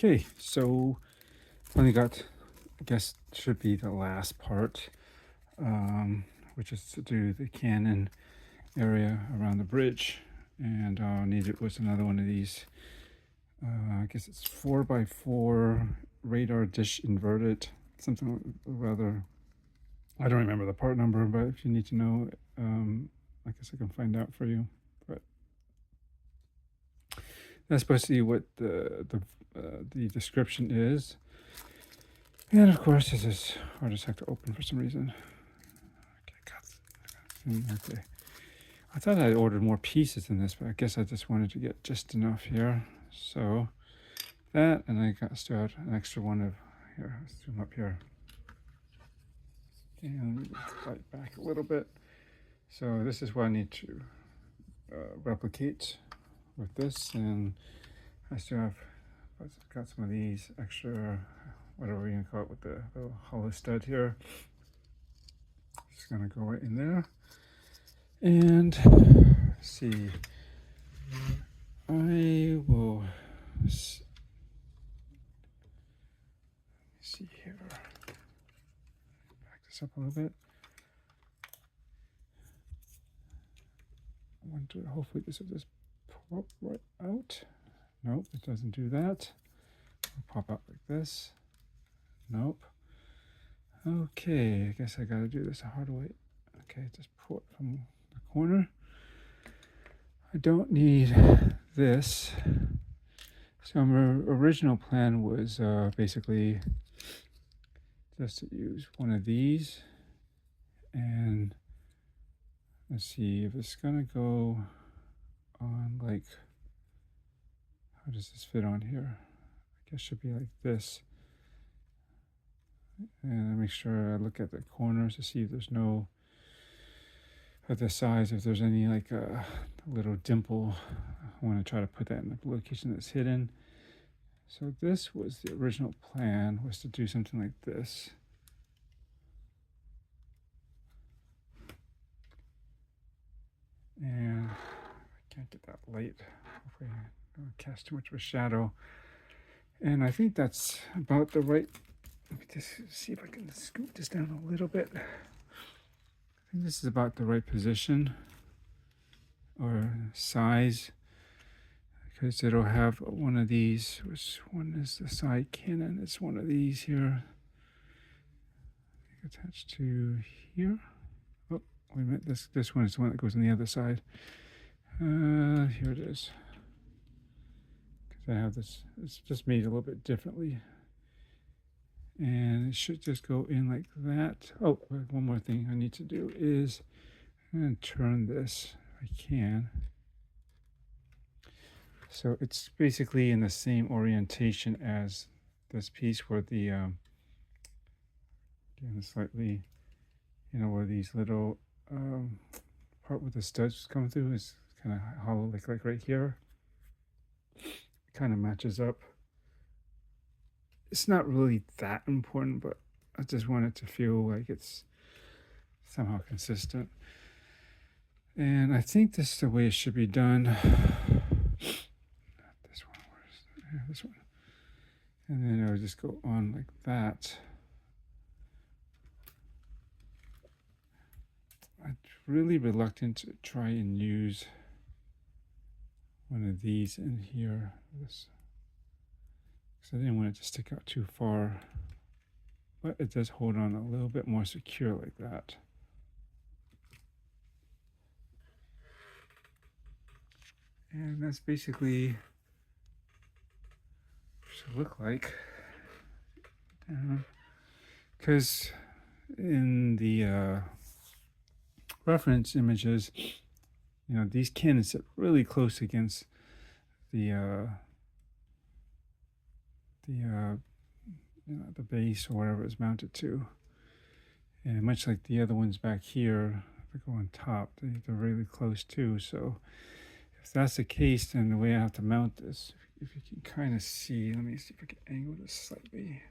Okay, so finally got, I guess should be the last part, which is to do the cannon area around the bridge. And I'll need it with another one of these. I guess it's 4x4 radar dish inverted, something rather. I don't remember the part number, but if you need to know, I guess I can find out for you. But that's supposed to be what the description is. And of course, this is hard as heck to open for some reason. Okay. I thought I ordered more pieces than this, but I guess I just wanted to get just enough here. So that, and I still had an extra one of here. Let's zoom up here. And slide back a little bit. So this is what I need to replicate with this, and I still have got some of these extra, whatever you can call it, with the little hollow stud here. Just gonna go right in there, and let's see. I will see here. Back this up a little bit. I want to. Hopefully, this will just pop right out. Nope, it doesn't do that. It'll pop out like this. Nope. Okay, I guess I gotta do this a hard way. Okay, just pull it from the corner. I don't need this. So my original plan was basically just to use one of these, and let's see if it's gonna go on, like, how does this fit on here? I guess it should be like this. And I make sure I look at the corners to see if there's no, at the sides, if there's any like a little dimple. I want to try to put that in the location that's hidden. So this was the original plan, was to do something like this. And I can't get that light. Hopefully I don't cast too much of a shadow. And I think that's about the right. Let me just see if I can scoop this down a little bit. I think this is about the right position or size, because it'll have one of these. Which one is the side cannon? It's one of these here. I think attached to here. Oh, wait a minute. This one is the one that goes on the other side. Here it is. Because I have this. It's just made a little bit differently. And it should just go in like that. Oh, one more thing I need to do is I'm going to turn this if I can. So it's basically in the same orientation as this piece, where the again slightly, where these little part with the studs come through is kind of hollow, like right here. It kind of matches up. It's not really that important, but I just want it to feel like it's somehow consistent. And I think this is the way it should be done. This one, this one. And then I'll just go on like that. I'm really reluctant to try and use one of these in here. This, because I didn't want it to stick out too far, but it does hold on a little bit more secure like that. And that's basically what it should look like. Because in the reference images, these cannons sit really close against the base or whatever it's mounted to, and much like the other ones back here, they go on top. They're really close too. So if that's the case, then the way I have to mount this, if you can kind of see, let me see if I can angle this slightly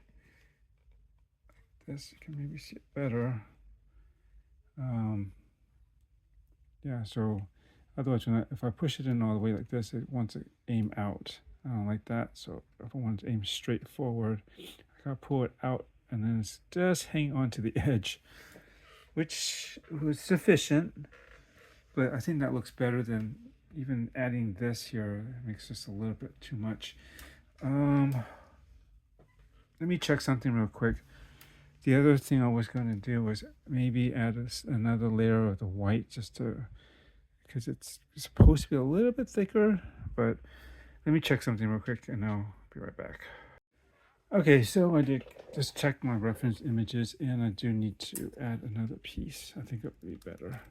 like this, you can maybe see it better. Yeah, so otherwise if I push it in all the way like this, it wants to aim out. I don't like that. So if I want to aim straight forward, I gotta pull it out and then it's just hang on to the edge, which was sufficient. But I think that looks better than even adding this here. It makes just a little bit too much. Let me check something real quick. The other thing I was going to do was maybe add another layer of the white just to, because it's supposed to be a little bit thicker, but let me check something real quick and I'll be right back. Okay, so I did just check my reference images and I do need to add another piece. I think it would be better.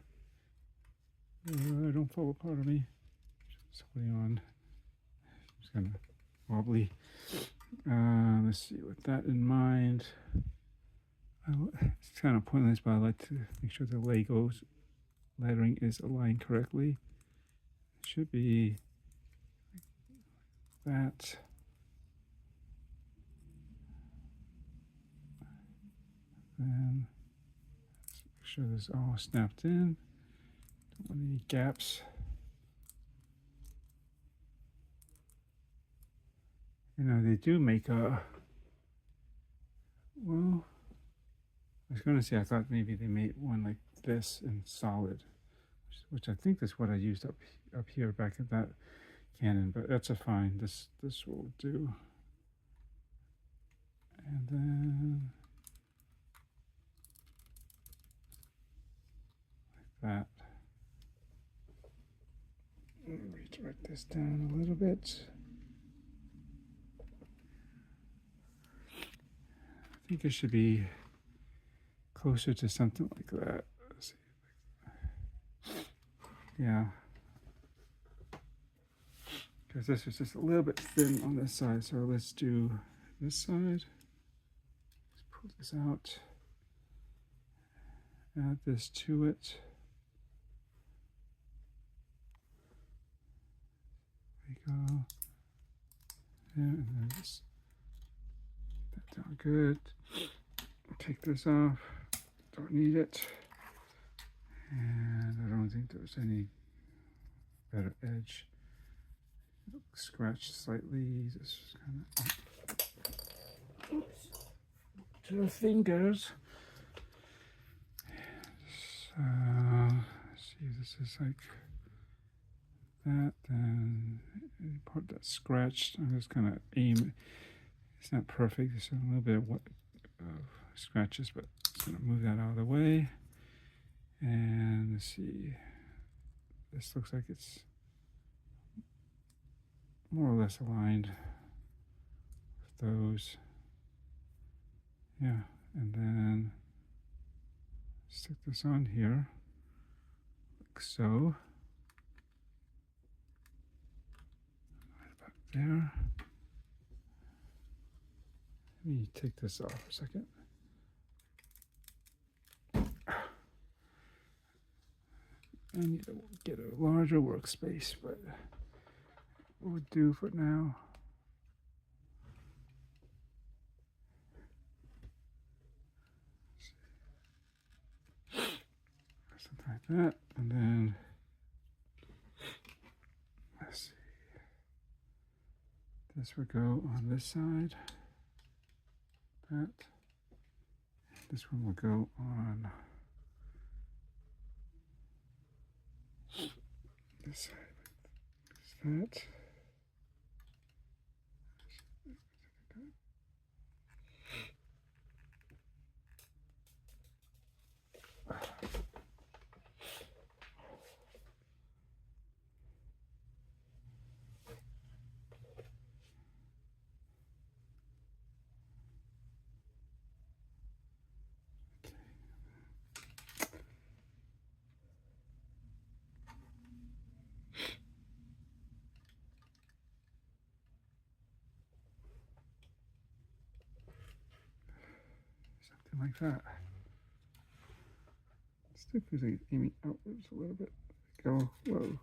Don't fall apart on me. Just holding on. It's kind of wobbly. Let's see, with that in mind, it's kind of pointless, but I like to make sure the Legos lettering is aligned correctly. It should be like that. Then let's make sure this all snapped in. Don't want any gaps. You know, they do make a, well, I was going to say, I thought maybe they made one like this in solid, which I think is what I used up here back at that Canon, but that's a fine. This will do. And then like that. Write this down a little bit. I think it should be closer to something like that. Let's see. Yeah. Because this is just a little bit thin on this side. So let's do this side. Let's pull this out. Add this to it. There we go. Yeah, and then just put that down good. Take this off. Don't need it. And I don't think there's any better edge. Scratch slightly. Just kind of to the fingers. So let's see if this is like that. Then any part that's scratched, I'm just gonna aim. It's not perfect. There's a little bit of scratches, but I'm just gonna move that out of the way. And let's see. This looks like it's more or less aligned with those. Yeah, and then stick this on here, like so. Right about there. Let me take this off for a second. I need to get a larger workspace, but it would do for now. Something like that, and then let's see. This would go on this side. That. This one will go on this side. That. Like that. Still feels like it's aiming outwards a little bit. Go, whoa.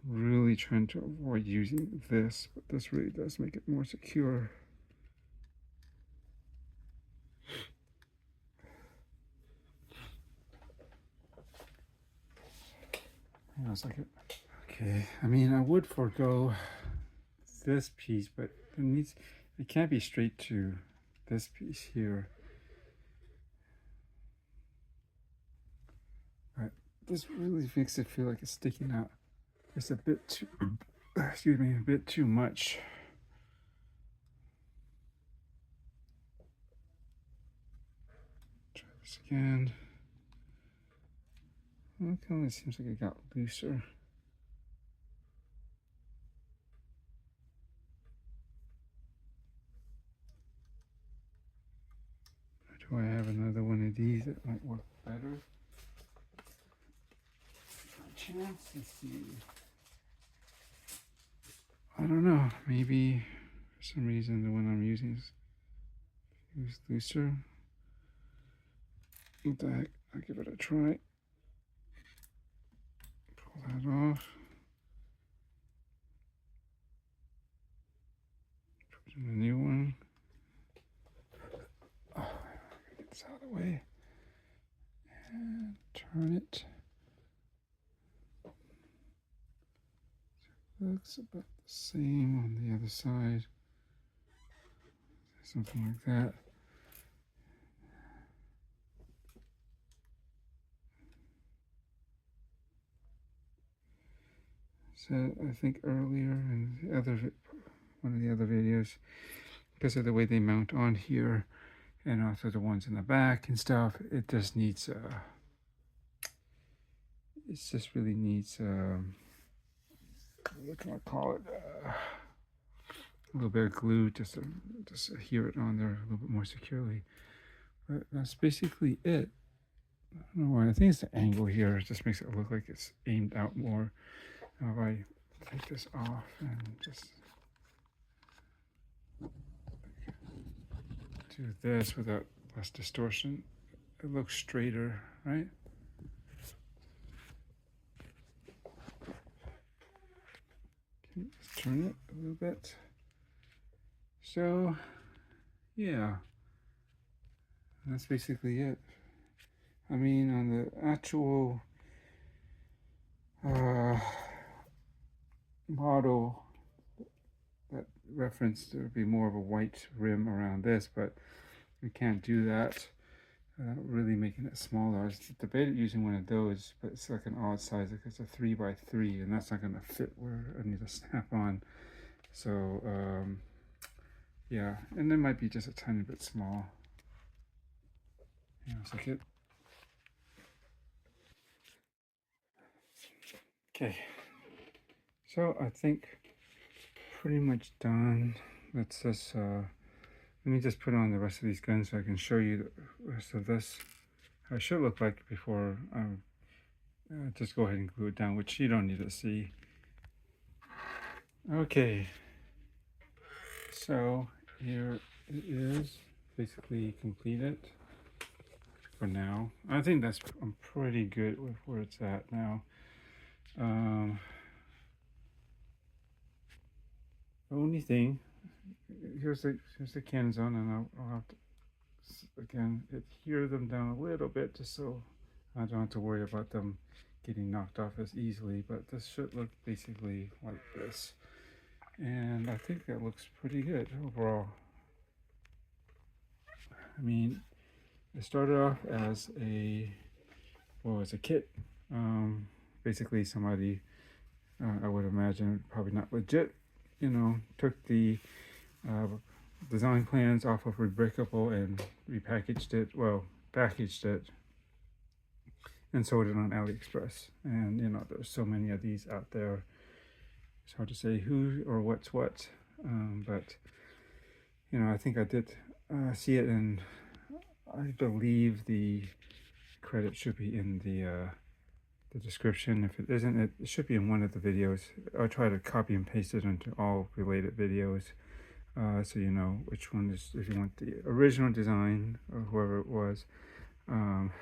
Really trying to avoid using this, but this really does make it more secure. on a second. Okay, I mean, I would forego this piece, but it can't be straight to this piece here. But this really makes it feel like it's sticking out. It's a bit too, excuse me, a bit too much. Try this again. Okay, it seems like it got looser. Do I have another one of these that might work better? Chance, let's see. I don't know. Maybe for some reason the one I'm using is looser. What the heck? I'll give it a try. Pull that off. Put in a new one. Oh, get this out of the way. And turn it. Looks about the same on the other side. Something like that. Said I think earlier in the one of the other videos, because of the way they mount on here, and also the ones in the back and stuff, it just needs really needs what can I call it? A little bit of glue just to adhere it on there a little bit more securely. But that's basically it. I don't know why. I think it's the angle here. It just makes it look like it's aimed out more. Now if I take this off and just do this without less distortion, it looks straighter, right? Okay, let's turn it a little bit. So, yeah, that's basically it. I mean, on the actual model, that reference, there would be more of a white rim around this, but we can't do that. Really making it smaller. I was debated using one of those, but it's like an odd size, like it's a 3x3, and that's not going to fit where I need to snap on. So, yeah, and it might be just a tiny bit small. Yeah, it's like it. Okay, so I think pretty much done. Let's just let me just put on the rest of these guns so I can show you the rest of this. How it should look like before just go ahead and glue it down, which you don't need to see. Okay, so here it is, basically completed for now. I think I'm pretty good with where it's at now. The only thing, here's the cans on, and I'll have to again adhere them down a little bit just so I don't have to worry about them getting knocked off as easily. But this should look basically like this, and I think that looks pretty good overall. I mean, it started off as a kit. Basically somebody, I would imagine probably not legit, took the design plans off of Rebrickable and repackaged it, packaged it and sold it on AliExpress. And there's so many of these out there, it's hard to say who or what's what, but I think I did see it, and I believe the credit should be in the description. If it isn't, it should be in one of the videos. I'll try to copy and paste it into all related videos, so you know which one is, if you want the original design or whoever it was, then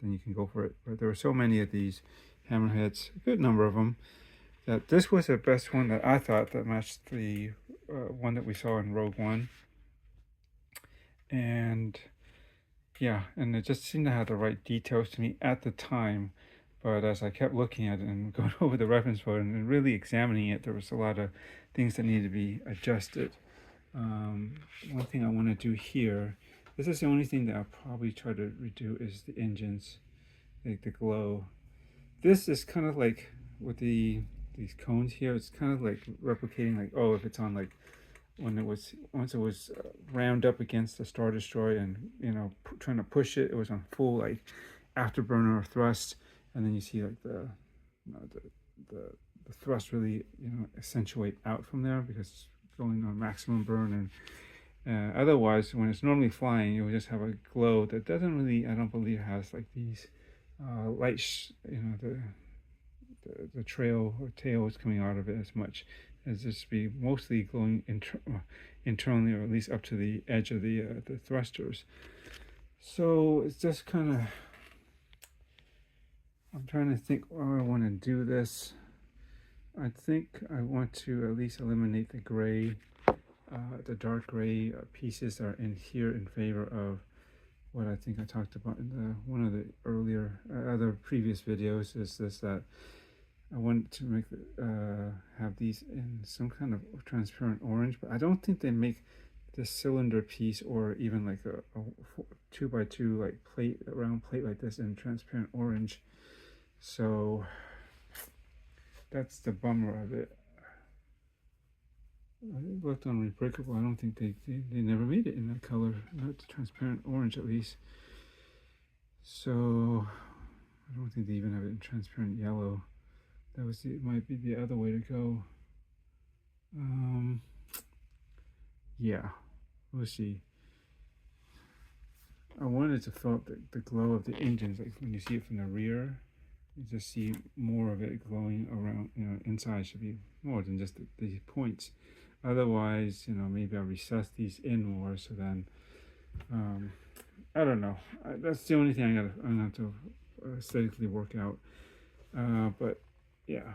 you can go for it. But there were so many of these hammerheads, a good number of them, that this was the best one that I thought that matched the one that we saw in Rogue One. And yeah, and it just seemed to have the right details to me at the time. But as I kept looking at it and going over the reference photo and really examining it, there was a lot of things that needed to be adjusted. One thing I want to do here, this is the only thing that I'll probably try to redo, is the engines, like the glow. This is kind of like with these cones here, it's kind of like replicating, like, oh, if it's on, like, once it was rammed up against the Star Destroyer and, you know, trying to push it, it was on full, like, afterburner or thrust, and then you see, like, the thrust really, you know, accentuate out from there because it's going on maximum burn. And otherwise, when it's normally flying, you will just have a glow that doesn't really, I don't believe, has like these light, you know, the trail or tail is coming out of it as much as just be mostly glowing internally, or at least up to the edge of the thrusters. So it's just kind of, I'm trying to think how I want to do this. I think I want to at least eliminate the gray, the dark gray pieces that are in here in favor of what I think I talked about in one of the earlier, other previous videos, is this, that I want to make have these in some kind of transparent orange, but I don't think they make this cylinder piece or even like a 2x2 like plate, a round plate like this, in transparent orange. So that's the bummer of it. I looked on Unbreakable. I don't think they never made it in that color, not transparent orange at least. So I don't think they even have it in transparent yellow. That was it. Might be the other way to go. Yeah, we'll see. I wanted to feel the glow of the engines, like when you see it from the rear, you just see more of it glowing around. You know, inside should be more than just the points. Otherwise, you know, maybe I'll recess these in more. So then, I don't know. That's the only thing I'm gonna have to aesthetically work out. But yeah,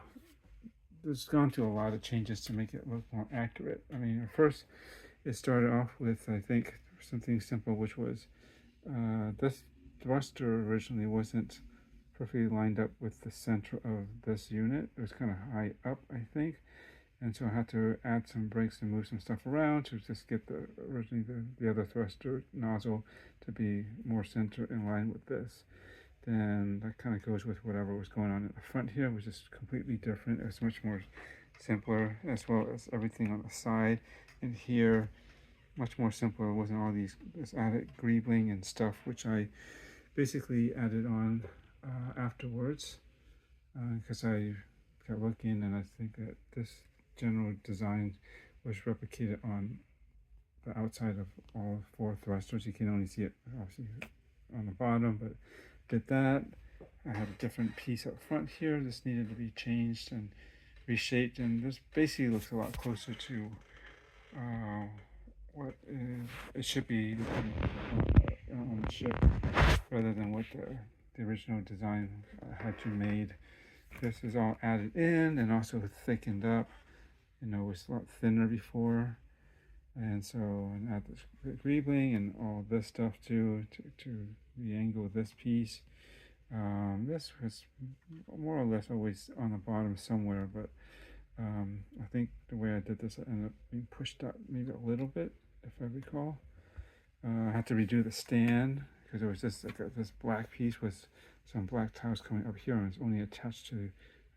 there's gone through a lot of changes to make it look more accurate. I mean, first it started off with, I think, something simple, which was this thruster originally wasn't perfectly lined up with the center of this unit. It was kind of high up, I think, and so I had to add some brakes and move some stuff around to just get originally the other thruster nozzle to be more center in line with this. Then that kind of goes with whatever was going on at the front here, which is completely different. It's much more simpler, as well as everything on the side. And here, much more simpler. It wasn't all this added greebling and stuff, which I basically added on afterwards, because I kept looking, and I think that this general design was replicated on the outside of all 4 thrusters. You can only see it obviously on the bottom, but did that. I had a different piece up front here. This needed to be changed and reshaped, and this basically looks a lot closer to what it should be on the ship, rather than what the original design had to made. This is all added in and also thickened up. You know, it was a lot thinner before, and so, and add this greebling and all this stuff too to re-angle this piece. This was more or less always on the bottom somewhere, but I think the way I did this, I ended up being pushed up maybe a little bit, if I recall. I had to redo the stand because it was just like this black piece with some black tiles coming up here, and it's only attached to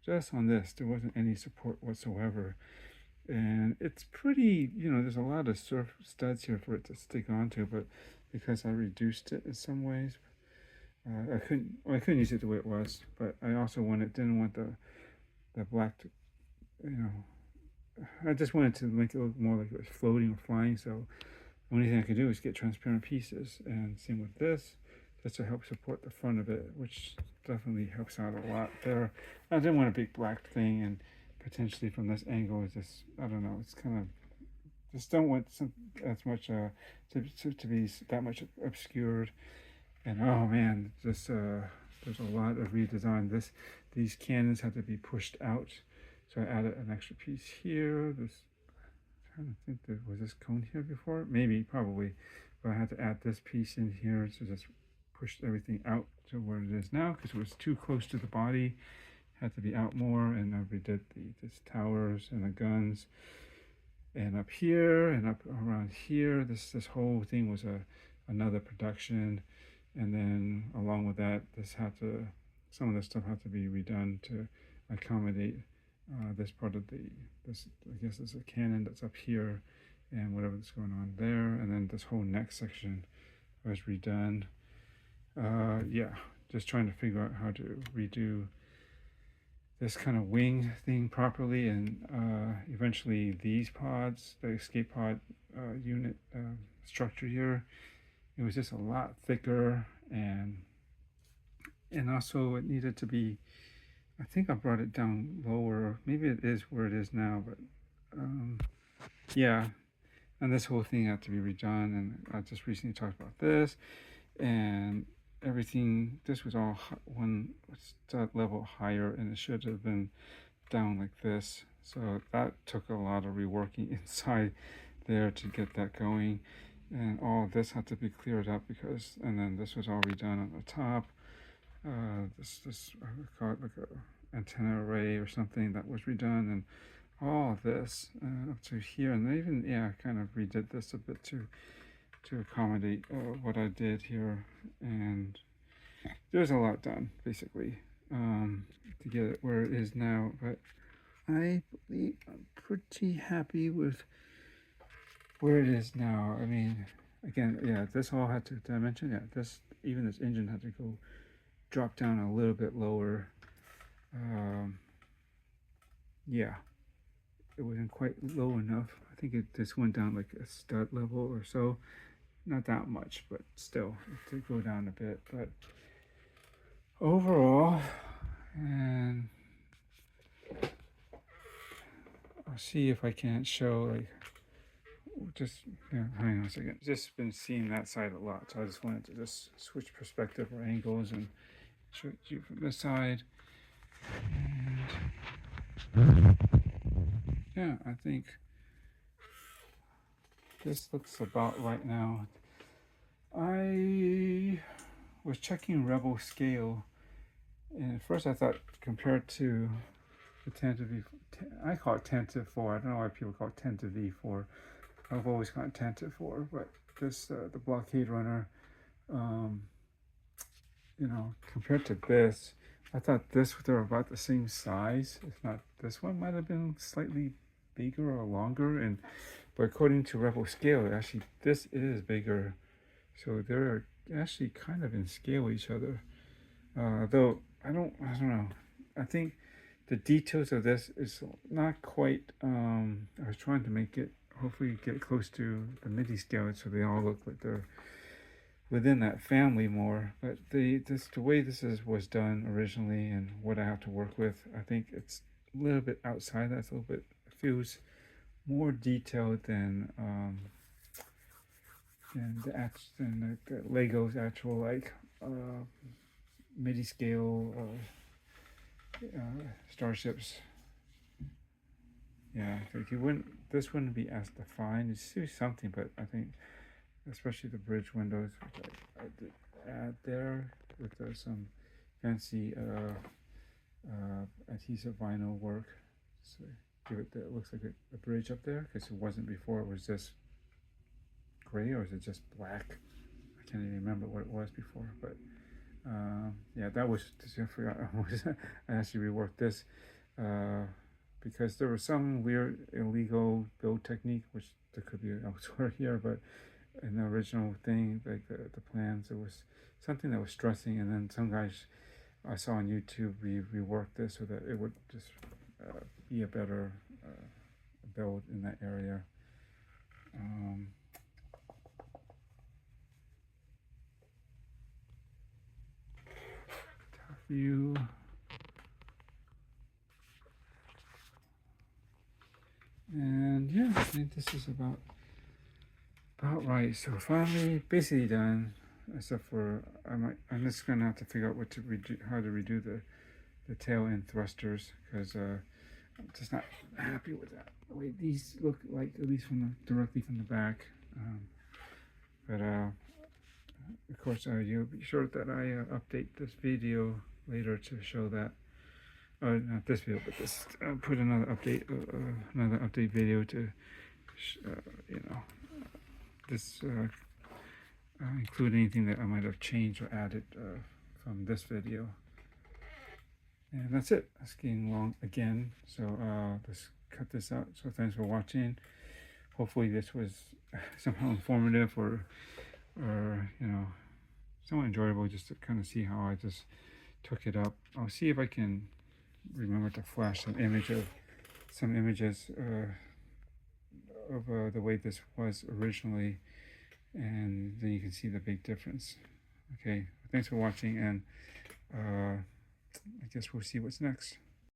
just on this. There wasn't any support whatsoever, and it's pretty, you know, there's a lot of surf studs here for it to stick onto, but because I reduced it in some ways, I couldn't use it the way it was. But I also didn't want the black to, you know, I just wanted to make it look more like it was floating or flying. So the only thing I could do is get transparent pieces, and same with this, just to help support the front of it, which definitely helps out a lot there. I didn't want a big black thing, and potentially from this angle, it's just, I don't know, it's kind of, just don't want as much to be that much obscured. And oh man, just there's a lot of redesign. These cannons had to be pushed out, so I added an extra piece here. I'm trying to think, was this cone here before? Maybe, probably, but I had to add this piece in here to just pushed everything out to where it is now because it was too close to the body. Had to be out more, and I redid these towers and the guns, and up here and up around here. This whole thing was another production, and then along with that, some of this stuff had to be redone to accommodate this part of this. I guess there's a cannon that's up here, and whatever's going on there, and then this whole neck section was redone. Yeah, just trying to figure out how to redo this kind of wing thing properly, and eventually these pods, the escape pod unit structure here, it was just a lot thicker, and also it needed to be, I think I brought it down lower, maybe it is where it is now, but yeah, and this whole thing had to be redone, and I just recently talked about this, and everything, this was all one level higher, and it should have been down like this, so that took a lot of reworking inside there to get that going, and all this had to be cleared up because, and then this was all redone on the top. This I would call it like a antenna array or something that was redone, and all this up to here, and they even kind of redid this a bit to accommodate what I did here, and there's a lot done basically to get it where it is now, but I believe I'm pretty happy with where it is now. I mean, again, this all had to, did I mention? Even this engine had to go drop down a little bit lower. It wasn't quite low enough. I think it just went down like a stud level or so. Not that much, but still, it did go down a bit. But overall, and I'll see if I can't show, like, just, hang on a second. Just been seeing that side a lot, so I just wanted to just switch perspective or angles and show you from this side. And yeah, I think this looks about right now. I was checking Rebel scale, and at first I thought compared to the 10 to V, I call it 10 to 4. I don't know why people call it 10 to V4. I've always called it 10 to 4, but this, the blockade runner, compared to this, I thought they're about the same size. If not, this one might have been slightly bigger or longer, but according to Rebel scale, actually this is bigger, so they're actually kind of in scale with each other. Though I don't know. I think the details of this is not quite. I was trying to make it, hopefully get close to the MIDI scale, so they all look like they're within that family more. But the way this was done originally, and what I have to work with, I think it's a little bit outside. That's a little bit, feels more detailed than the Lego's actual, like, MIDI scale starships. Yeah, I think this wouldn't be as defined. It's still something, but I think especially the bridge windows, which I did add there with some fancy adhesive vinyl work. So give it it looks like a bridge up there, because it wasn't before. It was just gray, or is it just black? I can't even remember what it was before, but that was, I forgot, I actually reworked this because there was some weird illegal build technique, which there could be elsewhere here, but in the original thing, like the plans, it was something that was stressing, and then some guys I saw on YouTube reworked this so that it would just be a better build in that area. Top view. And yeah, I think this is about right. So finally, basically done, except for I'm just gonna have to figure out how to redo the tail end thrusters, because I'm just not happy with that, the way these look like, at least directly from the back. But of course, you'll be sure that I update this video later to show that. Not this video, but this. I'll put another update video to, you know, this include anything that I might have changed or added from this video. And that's it. It's getting long again, so let's cut this out. So thanks for watching. Hopefully this was somehow informative or you know, somewhat enjoyable, just to kind of see how I just took it up. I'll see if I can remember to flash some images of the way this was originally, and then you can see the big difference. Okay, thanks for watching, and I guess we'll see what's next.